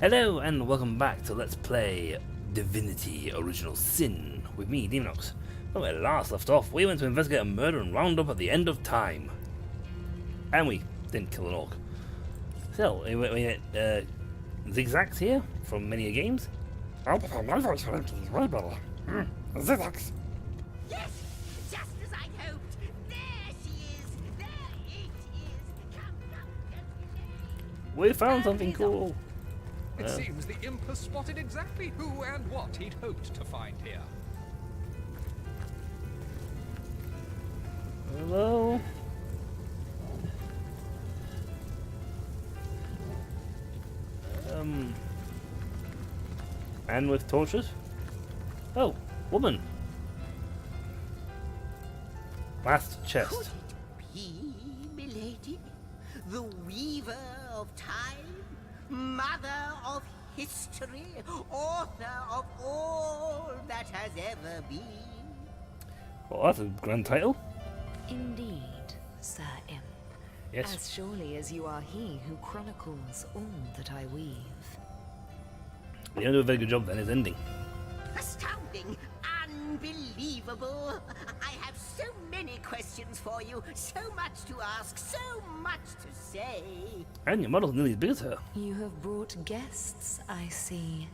Hello and welcome back to Let's Play Divinity Original Sin with me, Divinity. When we last left off, we went to investigate a murder and round up at the end of time. And we didn't kill an orc. So, we get zigzags here from many games. I prefer my voice for empty way better. Zigzags. Yes, just as I hoped. There she is. There it is. Come, don't delay. We found something cool. It seems the imp has spotted exactly who and what he'd hoped to find here. Hello? Man with torches? Oh, woman. Last chest. Could it be, milady? The weaver of time? Mother of history? Author of all that has ever been? Well, that's a grand title. Indeed, Sir Imp. Yes. As surely as you are he who chronicles all that I weave. You don't do a very good job then, it's ending. Astounding! Unbelievable! I have so many questions for you, so much to ask, so much to say. And your model's nearly as big as her. You have brought guests, I see.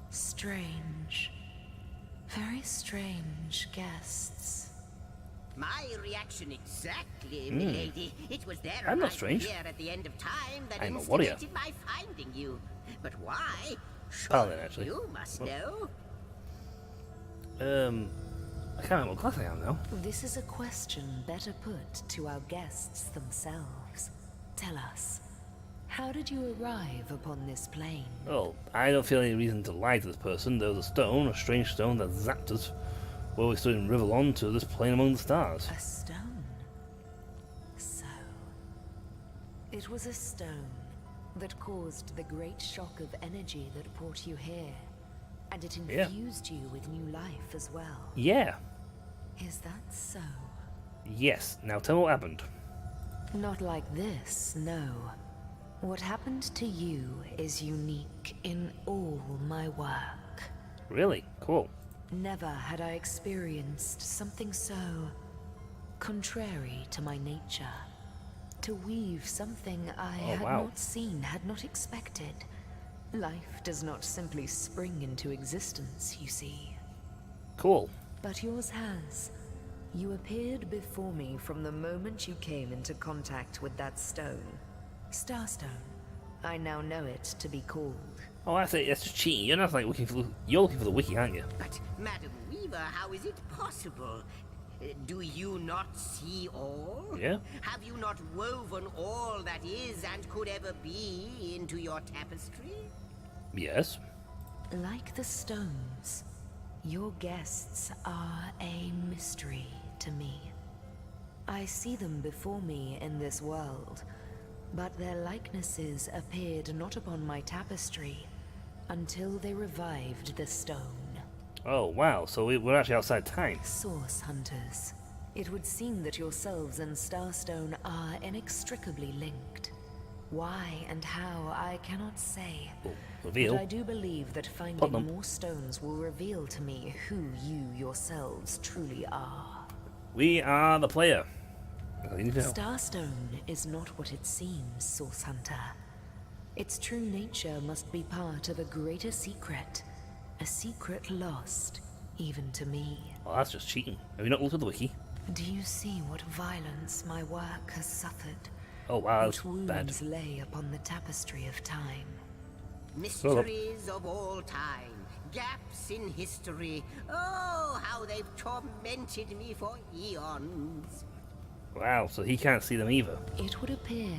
Strange. Very strange guests. My reaction exactly, milady. It was their I'm not arrival strange. here at the end of time that I'm a warrior. instigated my finding you. But why? Paladin, Surely actually. you must know. I can't remember what class I am now. This is a question better put to our guests themselves. Tell us, how did you arrive upon this plane? Well, I don't feel any reason to lie to this person. There was a stone, a strange stone that zapped us while we stood in Riverlon to this plane among the stars. A stone. So, it was a stone that caused the great shock of energy that brought you here, and it infused you with new life as well. Yeah. Is that so? Yes. Now tell me what happened. Not like this, no. What happened to you is unique in all my work. Really? Cool. Never had I experienced something so contrary to my nature. To weave something I had wow. not seen, had not expected. Life does not simply spring into existence, you see. Cool. But yours has. You appeared before me from the moment you came into contact with that stone. Starstone. I now know it to be called. Oh, that's it. That's just cheating. You're not like you're looking for the wiki, aren't you? But, Madam Weaver, how is it possible? Do you not see all? Yeah. Have you not woven all that is and could ever be into your tapestry? Yes. Like the stones, your guests are a mystery to me. I see them before me in this world, but their likenesses appeared not upon my tapestry until they revived the stone. Oh, wow. So we're actually outside time. Source hunters. It would seem that yourselves and Starstone are inextricably linked. Why and how, I cannot say. Oh, reveal. But I do believe that finding Putnam. more stones will reveal to me who you yourselves truly are. We are the player. That's all you need to know. Starstone is not what it seems, Source Hunter. Its true nature must be part of a greater secret. A secret lost, even to me. Well, that's just cheating. Have you not looked at the wiki? Do you see what violence my work has suffered? Oh, wow. That's What bad. wounds lay upon the tapestry of time? Mysteries of all time, gaps in history. Oh, how they've tormented me for eons. Wow. So he can't see them either. It would appear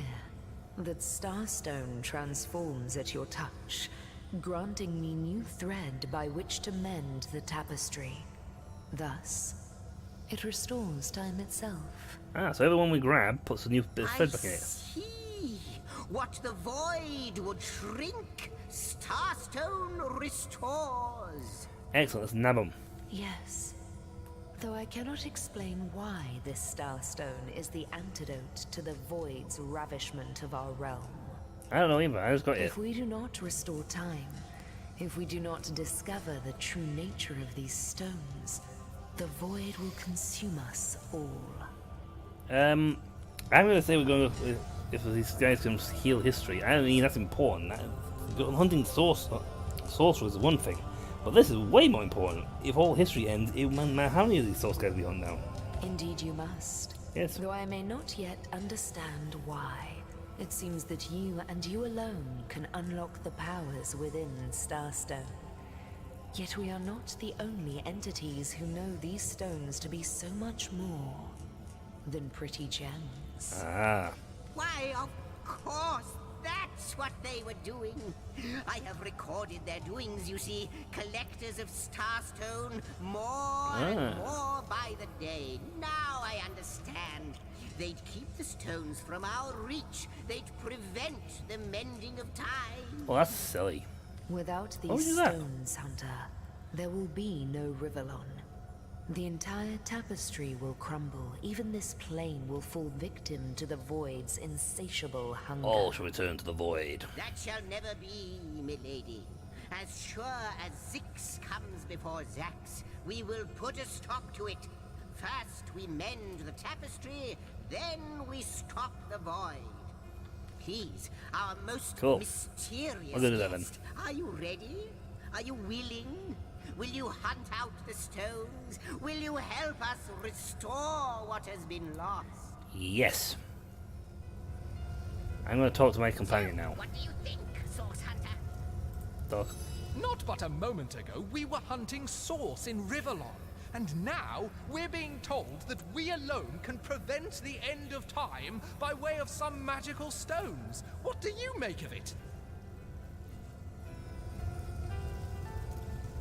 that Starstone transforms at your touch, granting me new thread by which to mend the tapestry. Thus, it restores time itself. Ah, so everyone we grab puts a new bit of thread I back in it. see. What the void would shrink, Starstone restores. Excellent. Let's nab them. Yes. Though I cannot explain why this Starstone is the antidote to the void's ravishment of our realm. I don't know either, I just got it. If we do not restore time, if we do not discover the true nature of these stones, the void will consume us all. I'm gonna say we're going to, if these guys can heal history. I mean, that's important. Hunting sorcerer is one thing, but this is way more important. If all history ends, it won't matter how many of these source guys we hunt down. Indeed you must. Yes. Though I may not yet understand why. It seems that you and you alone can unlock the powers within Starstone. Yet we are not the only entities who know these stones to be so much more than pretty gems. Ah. Why, of course, that's what they were doing. I have recorded their doings, you see. Collectors of Starstone, more and more by the day. Now I understand. They'd keep the stones from our reach. They'd prevent the mending of time. Well, that's silly. Without Why would these you do that? stones, Hunter, there will be no Rivellon. The entire tapestry will crumble. Even this plane will fall victim to the Void's insatiable hunger. All shall return to the void. That shall never be, milady. As sure as Zix comes before Zax, we will put a stop to it. First we mend the tapestry, then we stop the void. Please, our most Cool. mysterious I'll do that then. guest, are you ready? Are you willing? Will you hunt out the stones? Will you help us restore what has been lost? Yes. I'm going to talk to my companion now. What do you think, Source Hunter? Doc. Not but a moment ago, we were hunting Source in Rivellon. And now, we're being told that we alone can prevent the end of time by way of some magical stones. What do you make of it?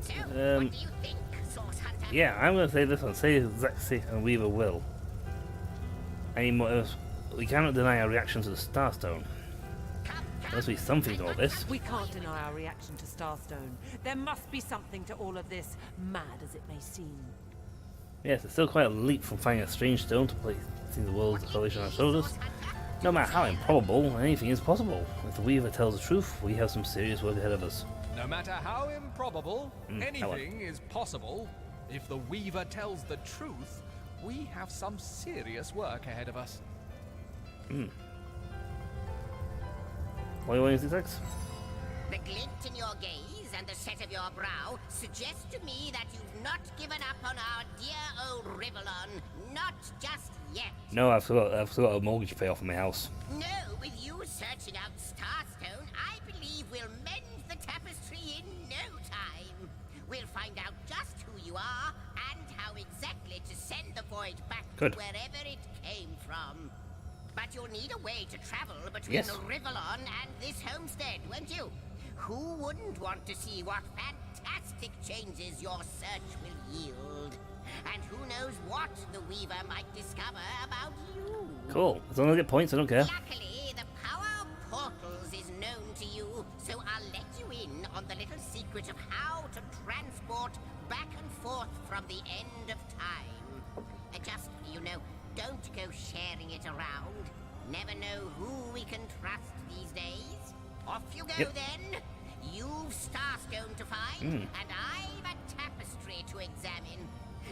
So, what do you think, Source Hunter? Yeah, I'm going to say this one. Say Zaxi and Weaver will. Any more? We cannot deny our reaction to the Starstone. There must be something to all this. We can't deny our reaction to Starstone. There must be something to all of this, mad as it may seem. Yes, it's still quite a leap from finding a strange stone to place in the world's isolation on our shoulders. No matter how improbable, anything is possible. If the Weaver tells the truth, we have some serious work ahead of us. No matter how improbable, that one. anything is possible. If the Weaver tells the truth, we have some serious work ahead of us. What do you want to do, Zax? The glint in your gaze and the set of your brow suggest to me that you've not given up on our dear old Rivellon. Not just yet. No, I've still got a mortgage to pay off on my house. No, with you searching out Starstone, I believe we'll mend the tapestry in no time. We'll find out just who you are and how exactly to send the void back Good. to wherever it came from. But you'll need a way to travel between Yes. Rivellon and this homestead, won't you? Who wouldn't want to see what fantastic changes your search will yield? And who knows what the Weaver might discover about you? Cool. As long as I get points, I don't care. Luckily, the power of portals is known to you, so I'll let you in on the little secret of how to transport back and forth from the end of time. Just, don't go sharing it around. Never know who we can trust these days. Off you go then. You've Starstone to find, and I've a tapestry to examine.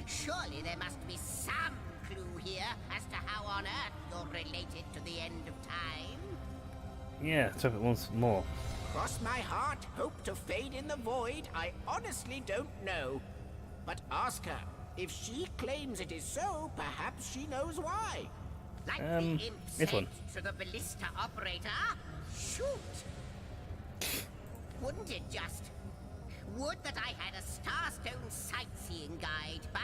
Surely there must be some clue here as to how on earth you're related to the end of time. Yeah, try it once more. Cross my heart, hope to fade in the void, I honestly don't know. But ask her. If she claims it is so, perhaps she knows why. Like the imp this said one. to the ballista operator, shoot. Wouldn't it just? Would that I had a Starstone sightseeing guide, but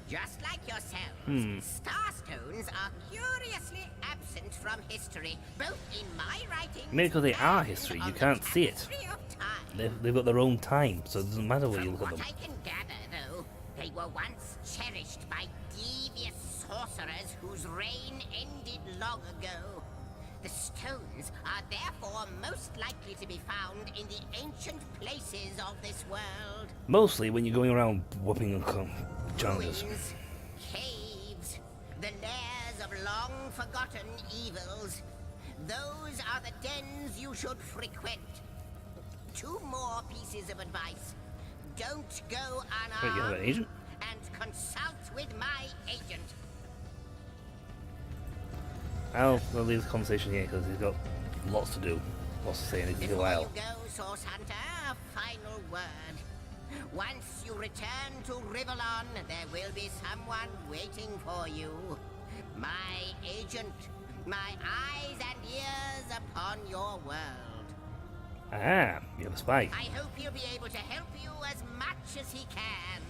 just like yourselves, Starstones are curiously absent from history, both in my writings Maybe because they are and history, on you the can't see it. tapestry of time. They've got their own time, so it doesn't matter where you From look at what them. I can gather, though, they were once cherished by devious sorcerers whose reign ended long ago. The stones are therefore most likely to be found in the ancient places of this world. Mostly when you're going around whooping challenges. Ruins, caves, the lairs of long-forgotten evils. Those are the dens you should frequent. 2 more pieces of advice. Don't go Wait, you have an unarmed agent? and consult with my agent. I'll leave the conversation here because he's got lots to do. Lots to say and it's a Before while. you go, Source Hunter, a final word. Once you return to Rivellon, there will be someone waiting for you. My agent. My eyes and ears upon your world. Ah, you're the spy. I hope he'll be able to help you as much as he can.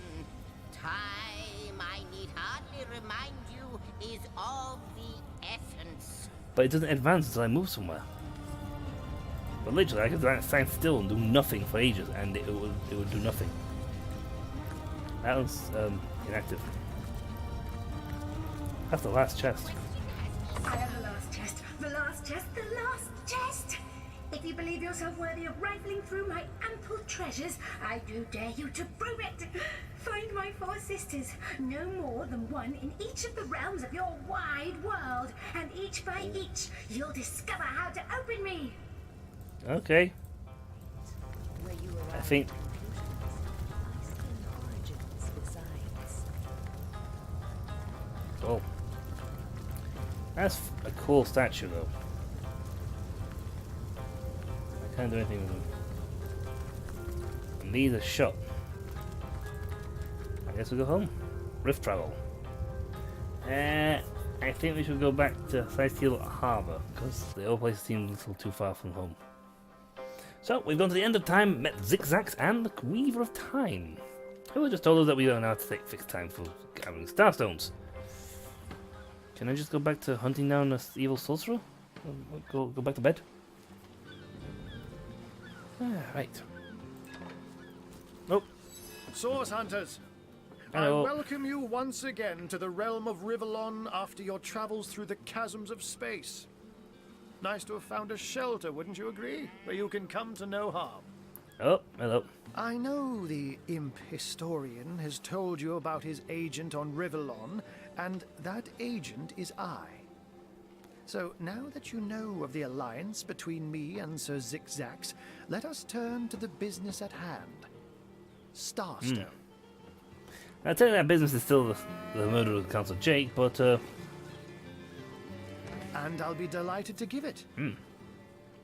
Time, I need hardly remind you, is of the essence. But it doesn't advance until I move somewhere. But literally, I could stand still and do nothing for ages, and it would do nothing. That was inactive. That's the last chest. I have the last chest. The last chest. The last chest. If you believe yourself worthy of rifling through my ample treasures, I do dare you to prove it. Find my 4 sisters, no more than one in each of the realms of your wide world, and each by each, you'll discover how to open me. Okay. I think. Oh. That's a cool statue, though. I can't do anything with them. And these are shut. I guess we go home. Rift travel. I think we should go back to Sightseal Harbour, because the old place seems a little too far from home. So, we've gone to the end of time, met Zigzags and the Weaver of Time, who just told us that we don't have to take fixed time for gathering Starstones. Can I just go back to hunting down this evil sorcerer? Go back to bed? Right. Oh. Source Hunters, Hello. I welcome you once again to the realm of Rivellon after your travels through the chasms of space. Nice to have found a shelter, wouldn't you agree? Where you can come to no harm. Oh, hello. I know the imp historian has told you about his agent on Rivellon, and that agent is I. So now that you know of the alliance between me and Sir Zigzags, let us turn to the business at hand. Starstone. I tell you that business is still the murder of Council Jake, but And I'll be delighted to give it.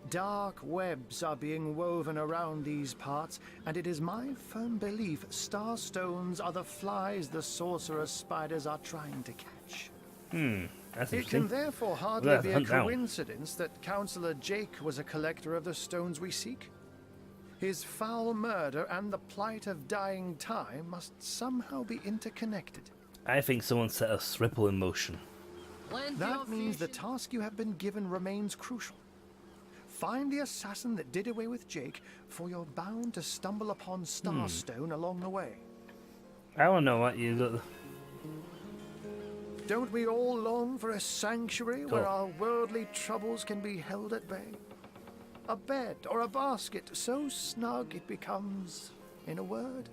Dark webs are being woven around these parts, and it is my firm belief Starstones are the flies the sorcerer's spiders are trying to catch. that's It interesting. can therefore hardly Well, be a hunt down. coincidence that Councillor Jake was a collector of the stones we seek. His foul murder and the plight of dying time must somehow be interconnected. I think someone set a ripple in motion. That means the task you have been given remains crucial. Find the assassin that did away with Jake, for you're bound to stumble upon Starstone along the way. I don't know what you got. Don't we all long for a sanctuary where Cool. our worldly troubles can be held at bay? A bed or a basket so snug it becomes, in a word,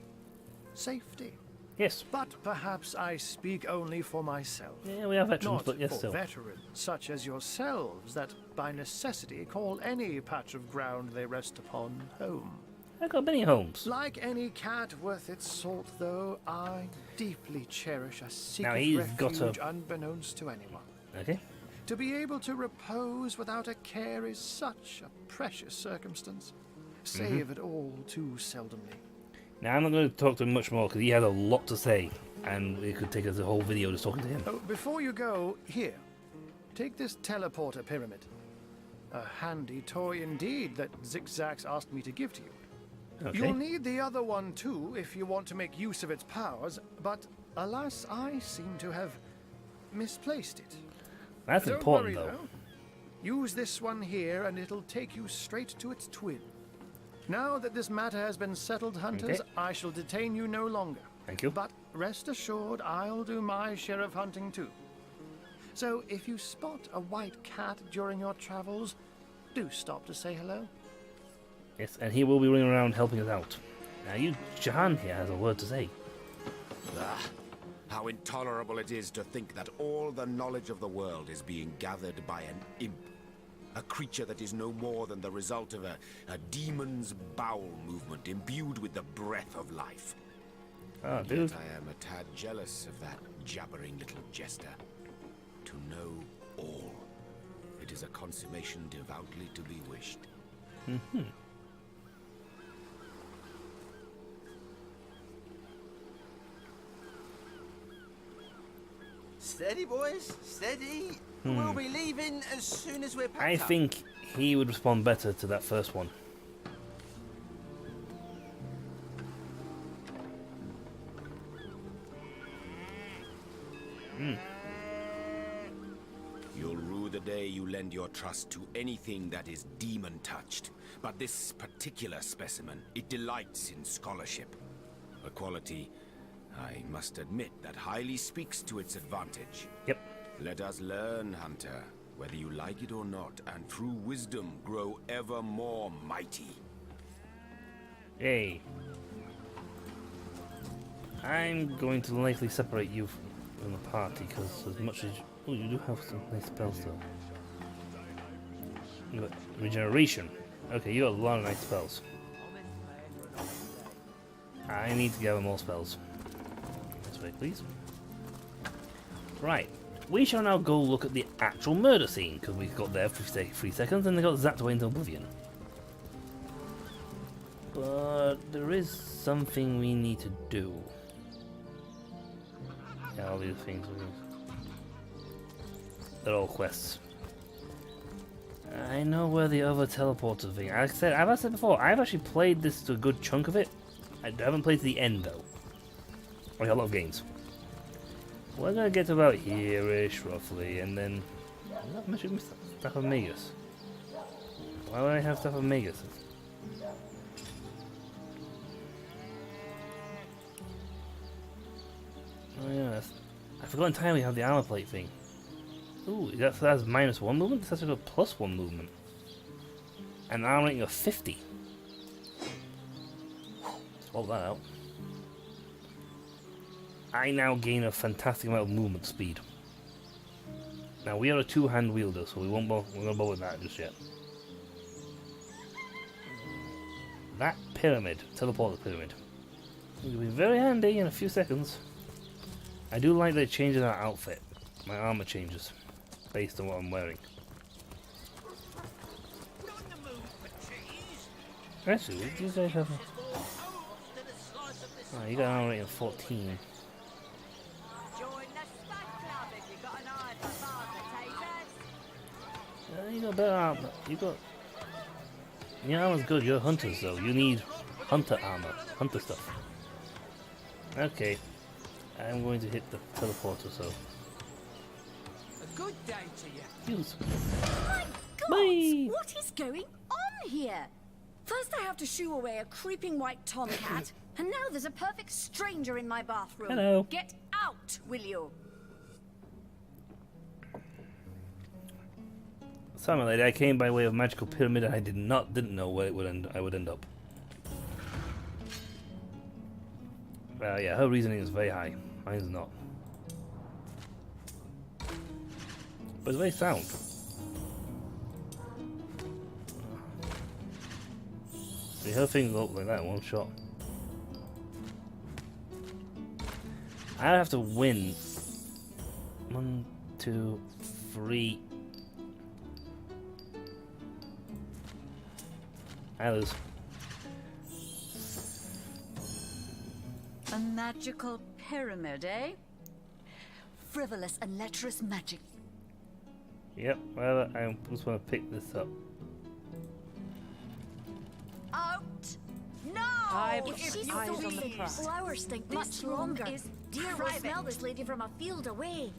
safety. Yes. But perhaps I speak only for myself. Yeah, we have veterans, Not but yes, for still. veterans such as yourselves that by necessity call any patch of ground they rest upon home. I got many homes. Like any cat worth its salt, though, I deeply cherish a secret he's got refuge a- unbeknownst to anyone. Okay. To be able to repose without a care is such a precious circumstance, savoured all too seldomly. Now I'm not going to talk to him much more because he has a lot to say, and it could take us a whole video just talking to him. Oh, before you go, here, take this teleporter pyramid. A handy toy indeed that Zigzags asked me to give to you. Okay. You'll need the other one too if you want to make use of its powers, but alas, I seem to have misplaced it. That's Don't important, worry, though. Use this one here and it'll take you straight to its twin. Now that this matter has been settled, Hunters, Okay. I shall detain you no longer. Thank you. But rest assured, I'll do my share of hunting too. So if you spot a white cat during your travels, do stop to say hello. Yes, and he will be running around helping us out. Now, Jahan here has a word to say. Ah, how intolerable it is to think that all the knowledge of the world is being gathered by an imp. A creature that is no more than the result of a demon's bowel movement imbued with the breath of life. Oh, Yet dude. I am a tad jealous of that jabbering little jester. To know all. It is a consummation devoutly to be wished. Steady, boys, steady. We'll be leaving as soon as we're packed I up. think he would respond better to that first one. You'll rue the day you lend your trust to anything that is demon-touched. But this particular specimen, it delights in scholarship. A quality, I must admit, that highly speaks to its advantage. Yep. Let us learn, Hunter, whether you like it or not, and through wisdom grow ever more mighty. Yay. I'm going to likely separate you from the party because as much as you do have some nice spells though. You got regeneration. Okay, you got a lot of nice spells. I need to gather more spells. This way, please. Right. We shall now go look at the actual murder scene because we got there for 3 seconds and they got zapped away into oblivion. But there is something we need to do. Yeah, all these things. They're all quests. I know where the other teleporter thing. I've said before, I've actually played this to a good chunk of it. I haven't played to the end though. Like a lot of games. We're gonna get to about here-ish, roughly, and then... I'm not mentioning stuff of Magus. Why would I have stuff of Magus? Oh yeah, I forgot entirely how the armor plate thing. Ooh, that's -1 movement? That's actually got +1 movement. And an armor rating of 50. Swallow that out. I now gain a fantastic amount of movement speed. Now we are a 2-hand wielder, so we won't bother with that just yet. That pyramid, teleporter pyramid, will be very handy in a few seconds. I do like that it changes our outfit. My armor changes based on what I'm wearing. Actually, what do you guys have? Oh, you got an armor rating of 14. You got better armor. You got. Your armor's good. You're hunters though. You need hunter armor, hunter stuff. Okay, I'm going to hit the teleporter. So. A good day to you. Use. My God! Bye. What is going on here? First I have to shoo away a creeping white tomcat, and now there's a perfect stranger in my bathroom. Hello. Get out, will you? Sorry, my lady. I came by way of magical pyramid, and I didn't know where I would end up. Yeah, her reasoning is very high. Mine's not. But it's very sound. See, her thing look like that in one shot. I have to win. 1, 2, 3. I lose. A magical pyramid, eh? Frivolous and lecherous magic. Yep, well, I just want to pick this up. Out! No! I've If she's eyes so on the big, prize. flowers stink much longer. Dear will smell this lady from a field away.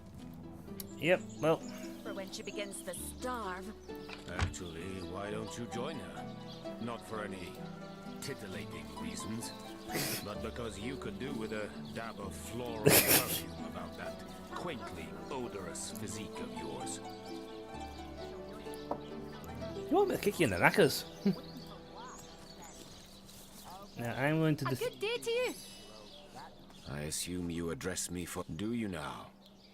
Yep, well, For when she begins to starve. Actually, why don't you join her? Not for any titillating reasons, but because you could do with a dab of floral perfume about that quaintly odorous physique of yours. you want me to kick you in the knackers? Now I'm going to A good day to you. I assume you address me for... Do you now?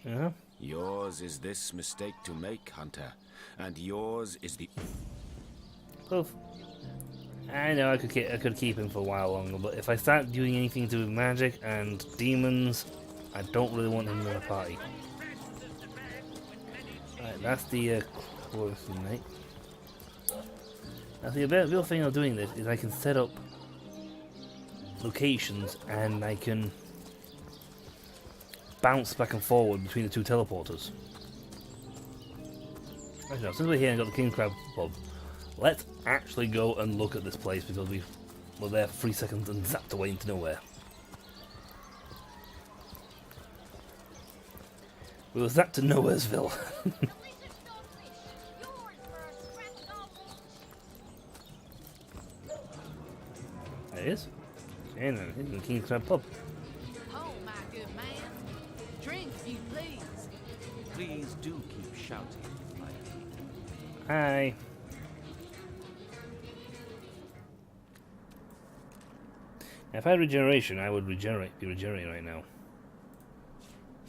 Uh-huh. Yours is this mistake to make, Hunter, and yours is the... Oof. I know I could keep him for a while longer, but if I start doing anything to do with magic and demons, I don't really want him in the party. Alright, that's the chorus night. Now the real thing of doing this is I can set up locations and I can bounce back and forward between the two teleporters. Actually, no, since we're here and got the King Crab Pub, let's actually go and look at this place because we were there for 3 seconds and zapped away into nowhere. We were zapped to Nowheresville. There it is. And it's the King's Crab Pub. Oh, my good man. Drink, if you please. Please do keep shouting, my king. Hi. Now, if I had regeneration, I would be regenerating right now.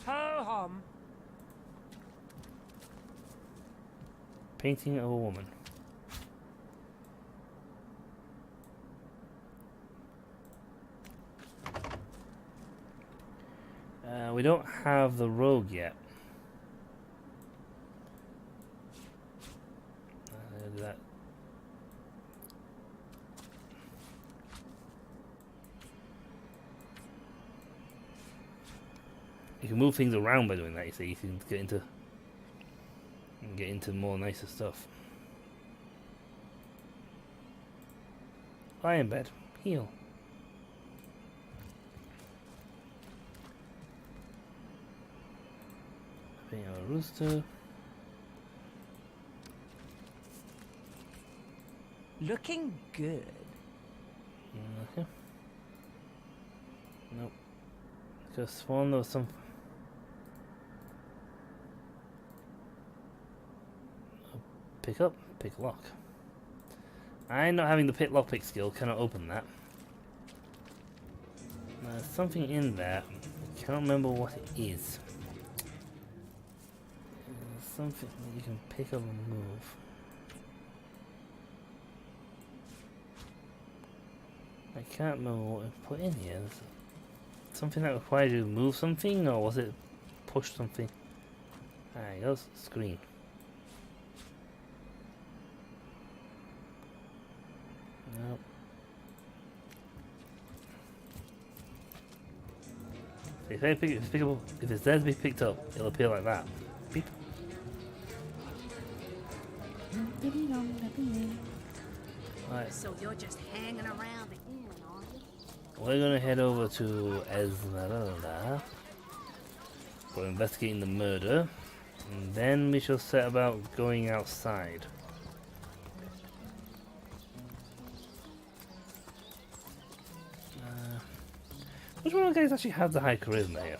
Ho hum. Painting of a woman. We don't have the rogue yet. Do that. You can move things around by doing that. You see, you can get into more nicer stuff. Lie in bed. Heal. Being a rooster. Looking good. Okay. Nope. Could have sworn there was some. Pick up, pick lock. I, not having the pick lockpick skill, cannot open that. There's something in there. I can't remember what it is. There's something that you can pick up and move. I can't remember what I put in here. There's something that requires you to move something, or was it push something? There goes, screen. Nope. If it's there to be picked up, it'll appear like that. Beep. Right. So you're just hanging around the inn, are you? We're gonna head over to Esmeralda for investigating the murder, and then we shall set about going outside. Which one of the guys actually have the high charisma here?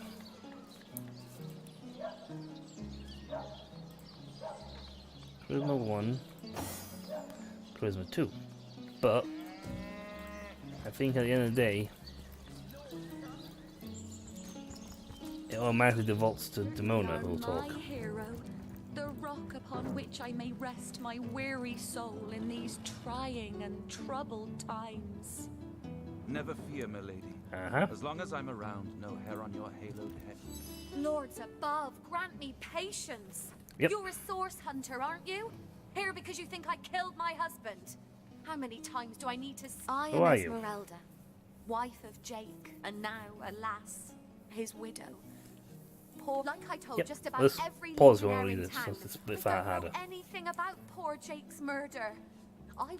Charisma 1, Charisma 2. But I think at the end of the day, it automatically defaults to Demona who will talk. My hero, the rock upon which I may rest my weary soul in these trying and troubled times. Never fear, milady. As long as I'm around, no hair on your haloed head. Lords above, grant me patience. Yep. You're a source hunter, aren't you? Here because you think I killed my husband. How many times do I need to... I Who am are you? Esmeralda, wife of Jake, and now, alas, his widow. Poor, like I told Yep. just about Let's every pause if you legionnaire want to read in this, town. since it's a bit We far don't harder. know anything about poor Jake's murder.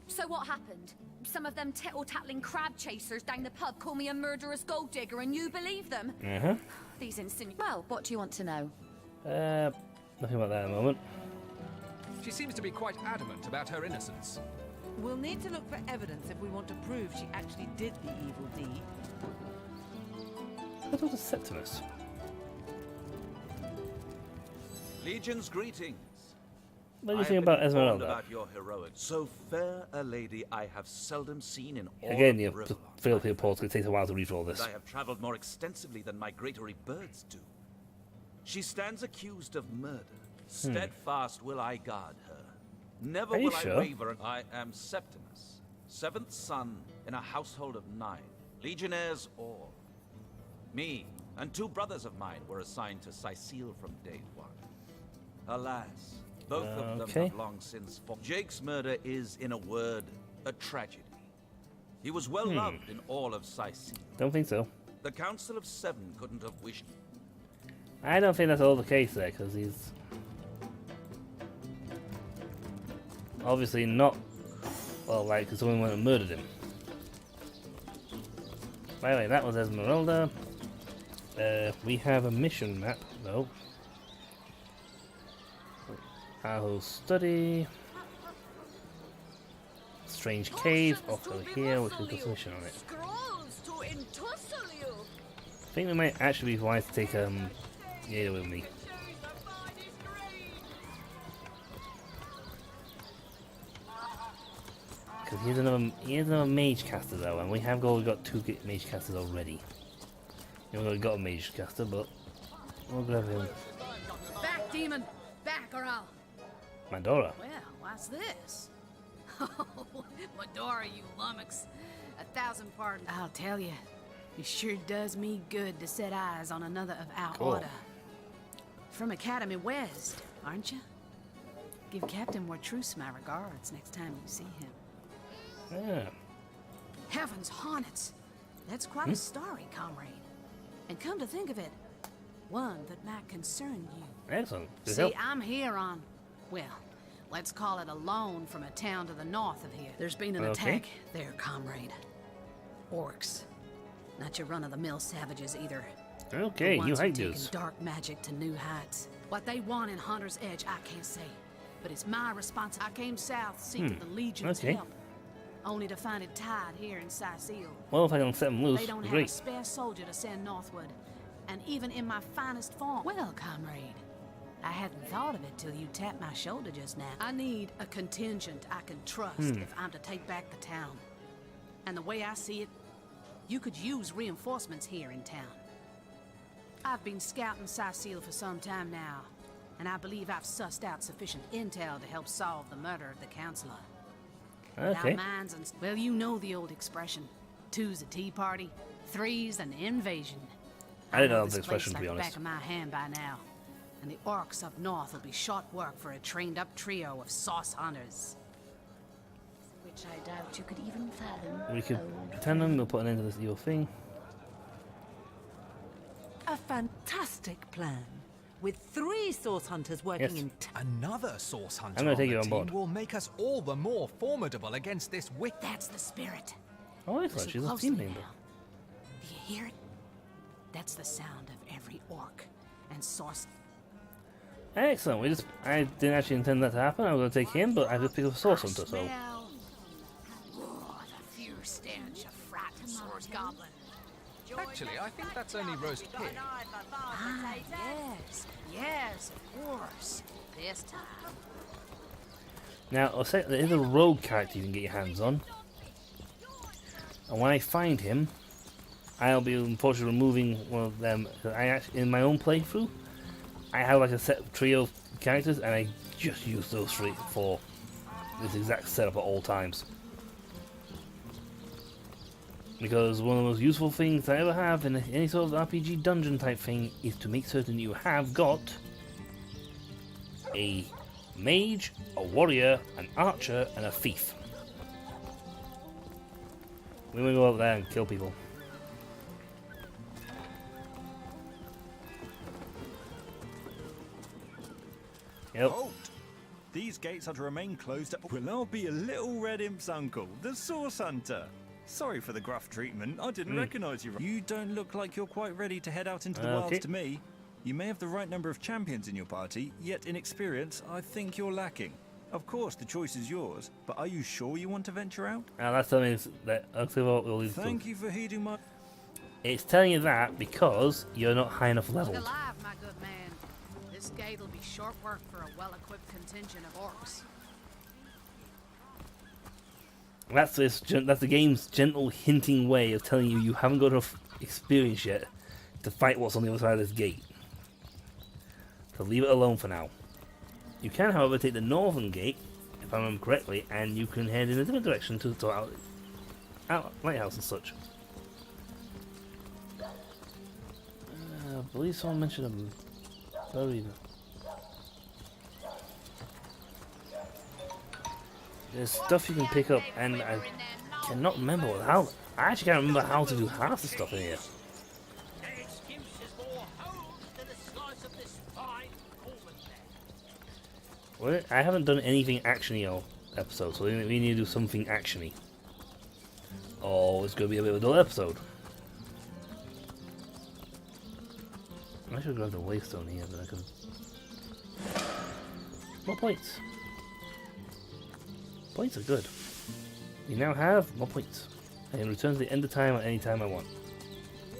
So what happened? Some of them tittle-tattling crab chasers down the pub call me a murderous gold digger, and you believe them? These Well, what do you want to know? Nothing about that at the moment. She seems to be quite adamant about her innocence. We'll need to look for evidence if we want to prove she actually did the evil deed. I thought it was Septimus. Legion's greetings. What do you I think have about been informed Esmeralda? about your heroics. So fair a lady I have seldom seen in all Again, of you Rivendell. failed to pause. It takes a while to read all And this. I have traveled more extensively than migratory birds do. She stands accused of murder. Steadfast will I guard her. Never Are you will sure? I waver. I am Septimus, 7th son in a household of 9, legionnaires all. Me and 2 brothers of mine were assigned to Sicile from day 1. Alas, both of them have long since fallen. Jake's murder is, in a word, a tragedy. He was well loved in all of Sicile. Don't think so. The Council of 7 couldn't have wished. I don't think that's all the case there, because he's obviously not, well, like, because someone went and murdered him. By the way, that was Esmeralda. We have a mission map, though. Our study. Strange cave off over here, which has got a mission on it. I think it might actually be wise to take Yada with me. Because here's another mage caster though, and we have got 2 mage casters already. We've already got a mage caster, but we'll grab him. Back, demon! Back, or I'll... Mandora. Well, what's this? Oh, Medora, you lummox. 1,000 pardons. I'll tell you, it sure does me good to set eyes on another of our order. From Academy West, aren't you? Give Captain Wartruce my regards next time you see him. Yeah. Heavens hornets! That's quite a story, comrade. And come to think of it, one that might concern you. Excellent. Good See, help. I'm here on, well, let's call it a loan from a town to the north of here. There's been an attack there, comrade. Orcs. Not your run-of-the-mill savages either. Okay, you hate taking this. dark magic to new heights. What they want in Hunter's Edge, I can't say. But it's my responsibility. I came south seeking the Legion's help. Only to find it tied here in Sicile. Well, if I can set them loose, They don't have great. a spare soldier to send northward. And even in my finest form. Well, comrade, I hadn't thought of it till you tapped my shoulder just now. I need a contingent I can trust if I'm to take back the town. And the way I see it, you could use reinforcements here in town. I've been scouting Sicile for some time now, and I believe I've sussed out sufficient intel to help solve the murder of the Counselor. Okay. Without minds and... Well, you know the old expression. 2's a tea party, 3's an invasion. I didn't know this the expression, place to be like the honest. back of my hand by now. And the orcs up north will be short work for a trained-up trio of sauce hunters. Which I doubt you could even fathom. We could pretend them, we'll put an end to this evil thing. A fantastic plan. With 3 source hunters working in... Another source hunter I'm gonna take on you the on board. team will make us all the more formidable against this wicked... That's the spirit. Oh, I thought Listen she was a closely team member. now. Do you hear it? That's the sound of every orc and sauce. Excellent. I didn't actually intend that to happen. I was going to take him, but I just picked up a source hunter, so. Smell. Oh, the fierce stench of frightened source goblin. Actually, I think that's only roast pig. Ah, yes. Yes, of course. This time. Now, I'll say there is a rogue character you can get your hands on. And when I find him, I'll be unfortunately removing one of them. I actually, in my own playthrough, I have like a set trio of characters, and I just use those 3 for this exact setup at all times. Because one of the most useful things I ever have in any sort of RPG dungeon type thing is to make certain you have got a mage, a warrior, an archer, and a thief. We're gonna go out there and kill people. Yep. Halt! These gates are to remain closed. Will I be a little red imp's uncle, the Source Hunter? Sorry for the gruff treatment. I didn't recognize you. You don't look like you're quite ready to head out into the wilds to me. You may have the right number of champions in your party, yet in experience, I think you're lacking. Of course, the choice is yours, but are you sure you want to venture out? That's telling me that Thank you for heeding my... It's telling you that because you're not high enough leveled. Look alive, my good man. This gate will be short work for a well-equipped contingent of orcs. That's the game's gentle hinting way of telling you you haven't got enough experience yet to fight what's on the other side of this gate. So leave it alone for now. You can, however, take the northern gate, if I remember correctly, and you can head in a different direction to out lighthouse and such. I believe someone mentioned a buried. There's stuff you can pick up, and I cannot remember how. I actually can't remember how to do half the stuff in here. Well, I haven't done anything actiony all episode, so we need to do something actiony. Oh, it's going to be a bit of a dull episode. I should grab the waystone here, but I can. More points. Points are good. We now have more points. I can return to the end of time at any time I want.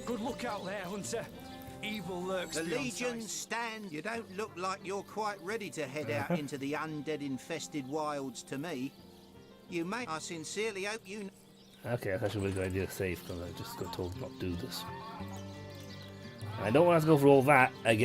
Good luck out there, Hunter. Evil lurks The beyond Legion sight. stand. You don't look like you're quite ready to head out into the undead-infested wilds to me. You may. I sincerely hope you. Okay, that's actually a really good idea to save, because I just got told not to do this. I don't want to go through all that again.